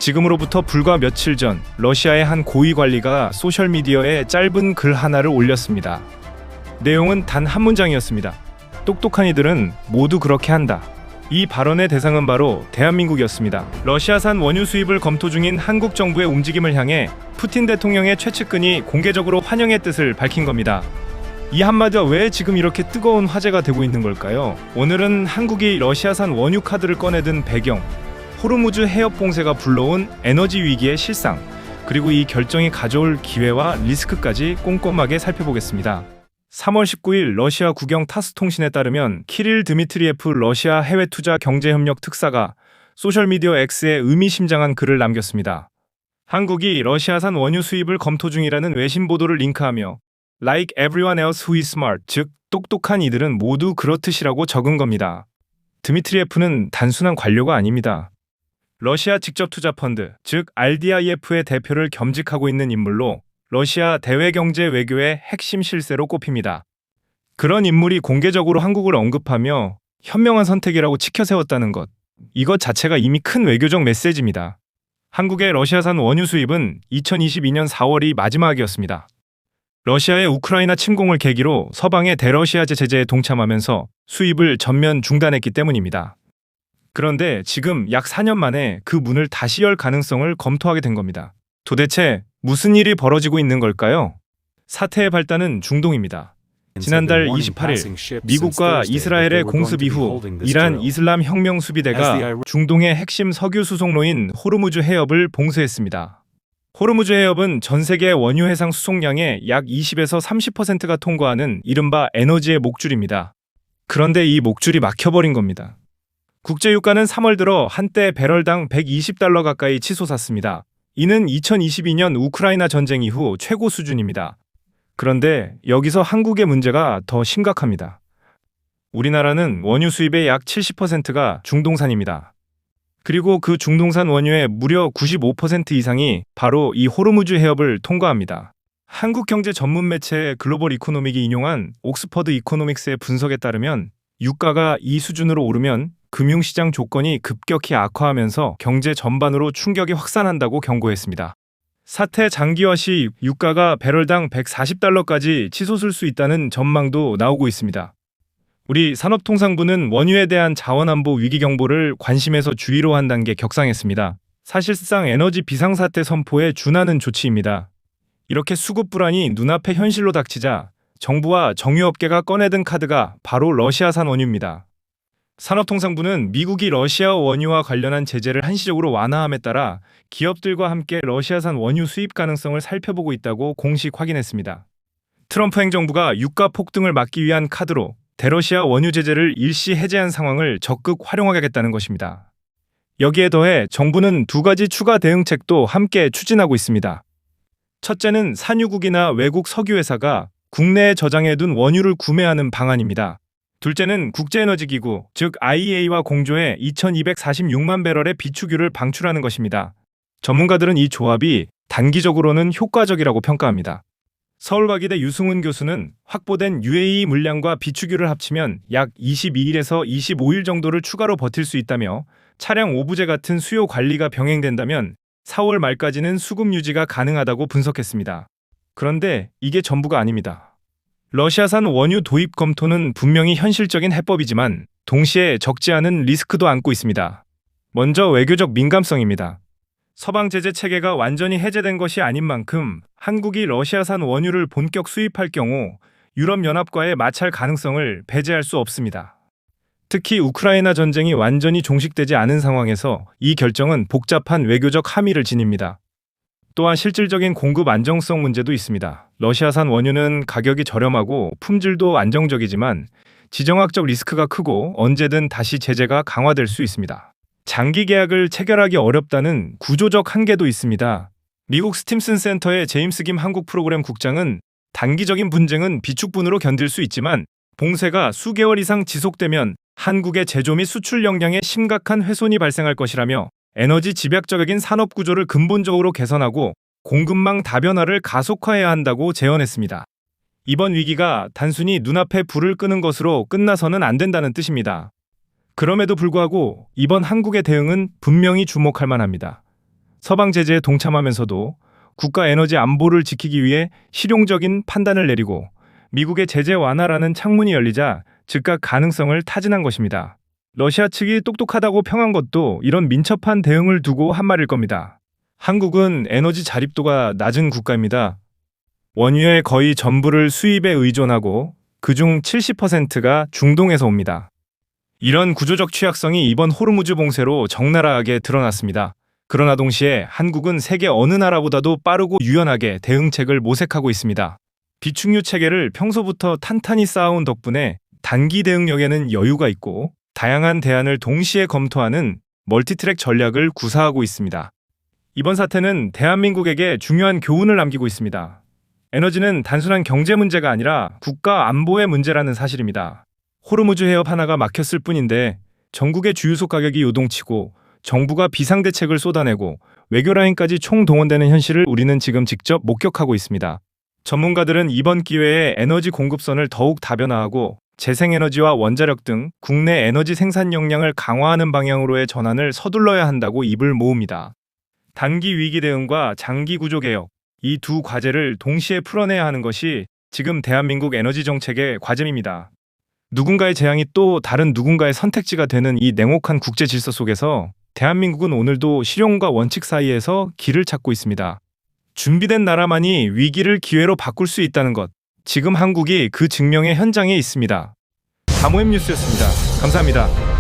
지금으로부터 불과 며칠 전 러시아의 한 고위 관리가 소셜미디어에 짧은 글 하나를 올렸습니다. 내용은 단 한 문장이었습니다. 똑똑한 이들은 모두 그렇게 한다. 이 발언의 대상은 바로 대한민국이었습니다. 러시아산 원유 수입을 검토 중인 한국 정부의 움직임을 향해 푸틴 대통령의 최측근이 공개적으로 환영의 뜻을 밝힌 겁니다. 이 한마디가 왜 지금 이렇게 뜨거운 화제가 되고 있는 걸까요? 오늘은 한국이 러시아산 원유 카드를 꺼내든 배경, 호르무즈 해협 봉쇄가 불러온 에너지 위기의 실상, 그리고 이 결정이 가져올 기회와 리스크까지 꼼꼼하게 살펴보겠습니다. 3월 19일 러시아 국영 타스통신에 따르면 키릴 드미트리예프 러시아 해외투자 경제협력 특사가 소셜미디어 X에 의미심장한 글을 남겼습니다. 한국이 러시아산 원유 수입을 검토 중이라는 외신 보도를 링크하며 Like everyone else who is smart, 즉 똑똑한 이들은 모두 그렇듯이라고 적은 겁니다. 드미트리예프는 단순한 관료가 아닙니다. 러시아 직접 투자 펀드, 즉 RDIF의 대표를 겸직하고 있는 인물로 러시아 대외경제 외교의 핵심 실세로 꼽힙니다. 그런 인물이 공개적으로 한국을 언급하며 현명한 선택이라고 치켜세웠다는 것, 이것 자체가 이미 큰 외교적 메시지입니다. 한국의 러시아산 원유 수입은 2022년 4월이 마지막이었습니다. 러시아의 우크라이나 침공을 계기로 서방의 대러시아제 제재에 동참하면서 수입을 전면 중단했기 때문입니다. 그런데 지금 약 4년 만에 그 문을 다시 열 가능성을 검토하게 된 겁니다. 도대체 무슨 일이 벌어지고 있는 걸까요? 사태의 발단은 중동입니다. 지난달 28일 미국과 이스라엘의 공습 이후 이란 이슬람 혁명 수비대가 중동의 핵심 석유 수송로인 호르무즈 해협을 봉쇄했습니다. 호르무즈 해협은 전 세계 원유 해상 수송량의 약 20에서 30%가 통과하는 이른바 에너지의 목줄입니다. 그런데 이 목줄이 막혀버린 겁니다. 국제유가는 3월 들어 한때 배럴당 $120 가까이 치솟았습니다. 이는 2022년 우크라이나 전쟁 이후 최고 수준입니다. 그런데 여기서 한국의 문제가 더 심각합니다. 우리나라는 원유 수입의 약 70%가 중동산입니다. 그리고 그 중동산 원유의 무려 95% 이상이 바로 이 호르무즈 해협을 통과합니다. 한국 경제 전문 매체 글로벌 이코노믹이 인용한 옥스퍼드 이코노믹스의 분석에 따르면 유가가 이 수준으로 오르면 금융시장 조건이 급격히 악화하면서 경제 전반으로 충격이 확산한다고 경고했습니다. 사태 장기화 시 유가가 배럴당 $140까지 치솟을 수 있다는 전망도 나오고 있습니다. 우리 산업통상부는 원유에 대한 자원안보 위기 경보를 관심에서 주의로 한 단계 격상했습니다. 사실상 에너지 비상사태 선포에 준하는 조치입니다. 이렇게 수급 불안이 눈앞에 현실로 닥치자 정부와 정유업계가 꺼내든 카드가 바로 러시아산 원유입니다. 산업통상부는 미국이 러시아 원유와 관련한 제재를 한시적으로 완화함에 따라 기업들과 함께 러시아산 원유 수입 가능성을 살펴보고 있다고 공식 확인했습니다. 트럼프 행정부가 유가 폭등을 막기 위한 카드로 대러시아 원유 제재를 일시 해제한 상황을 적극 활용하겠다는 것입니다. 여기에 더해 정부는 두 가지 추가 대응책도 함께 추진하고 있습니다. 첫째는 산유국이나 외국 석유회사가 국내에 저장해둔 원유를 구매하는 방안입니다. 둘째는 국제에너지기구, 즉 IEA와 공조해 2246만 배럴의 비축유를 방출하는 것입니다. 전문가들은 이 조합이 단기적으로는 효과적이라고 평가합니다. 서울과기대 유승훈 교수는 확보된 UAE 물량과 비축유를 합치면 약 22일에서 25일 정도를 추가로 버틸 수 있다며 차량 오부제 같은 수요 관리가 병행된다면 4월 말까지는 수급 유지가 가능하다고 분석했습니다. 그런데 이게 전부가 아닙니다. 러시아산 원유 도입 검토는 분명히 현실적인 해법이지만 동시에 적지 않은 리스크도 안고 있습니다. 먼저 외교적 민감성입니다. 서방 제재 체계가 완전히 해제된 것이 아닌 만큼 한국이 러시아산 원유를 본격 수입할 경우 유럽연합과의 마찰 가능성을 배제할 수 없습니다. 특히 우크라이나 전쟁이 완전히 종식되지 않은 상황에서 이 결정은 복잡한 외교적 함의를 지닙니다. 또한 실질적인 공급 안정성 문제도 있습니다. 러시아산 원유는 가격이 저렴하고 품질도 안정적이지만 지정학적 리스크가 크고 언제든 다시 제재가 강화될 수 있습니다. 장기 계약을 체결하기 어렵다는 구조적 한계도 있습니다. 미국 스팀슨 센터의 제임스 김 한국 프로그램 국장은 단기적인 분쟁은 비축분으로 견딜 수 있지만 봉쇄가 수개월 이상 지속되면 한국의 제조 및 수출 역량에 심각한 훼손이 발생할 것이라며 에너지 집약적인 산업 구조를 근본적으로 개선하고 공급망 다변화를 가속화해야 한다고 제언했습니다. 이번 위기가 단순히 눈앞에 불을 끄는 것으로 끝나서는 안 된다는 뜻입니다. 그럼에도 불구하고 이번 한국의 대응은 분명히 주목할 만합니다. 서방 제재에 동참하면서도 국가 에너지 안보를 지키기 위해 실용적인 판단을 내리고 미국의 제재 완화라는 창문이 열리자 즉각 가능성을 타진한 것입니다. 러시아 측이 똑똑하다고 평한 것도 이런 민첩한 대응을 두고 한 말일 겁니다. 한국은 에너지 자립도가 낮은 국가입니다. 원유의 거의 전부를 수입에 의존하고 그중 70%가 중동에서 옵니다. 이런 구조적 취약성이 이번 호르무즈 봉쇄로 적나라하게 드러났습니다. 그러나 동시에 한국은 세계 어느 나라보다도 빠르고 유연하게 대응책을 모색하고 있습니다. 비축유 체계를 평소부터 탄탄히 쌓아온 덕분에 단기 대응력에는 여유가 있고 다양한 대안을 동시에 검토하는 멀티트랙 전략을 구사하고 있습니다. 이번 사태는 대한민국에게 중요한 교훈을 남기고 있습니다. 에너지는 단순한 경제 문제가 아니라 국가 안보의 문제라는 사실입니다. 호르무즈 해협 하나가 막혔을 뿐인데 전국의 주유소 가격이 요동치고 정부가 비상대책을 쏟아내고 외교라인까지 총동원되는 현실을 우리는 지금 직접 목격하고 있습니다. 전문가들은 이번 기회에 에너지 공급선을 더욱 다변화하고 재생에너지와 원자력 등 국내 에너지 생산 역량을 강화하는 방향으로의 전환을 서둘러야 한다고 입을 모읍니다. 단기 위기 대응과 장기 구조 개혁, 이 두 과제를 동시에 풀어내야 하는 것이 지금 대한민국 에너지 정책의 과제입니다. 누군가의 재앙이 또 다른 누군가의 선택지가 되는 이 냉혹한 국제 질서 속에서 대한민국은 오늘도 실용과 원칙 사이에서 길을 찾고 있습니다. 준비된 나라만이 위기를 기회로 바꿀 수 있다는 것, 지금 한국이 그 증명의 현장에 있습니다. 다모엠 뉴스였습니다. 감사합니다.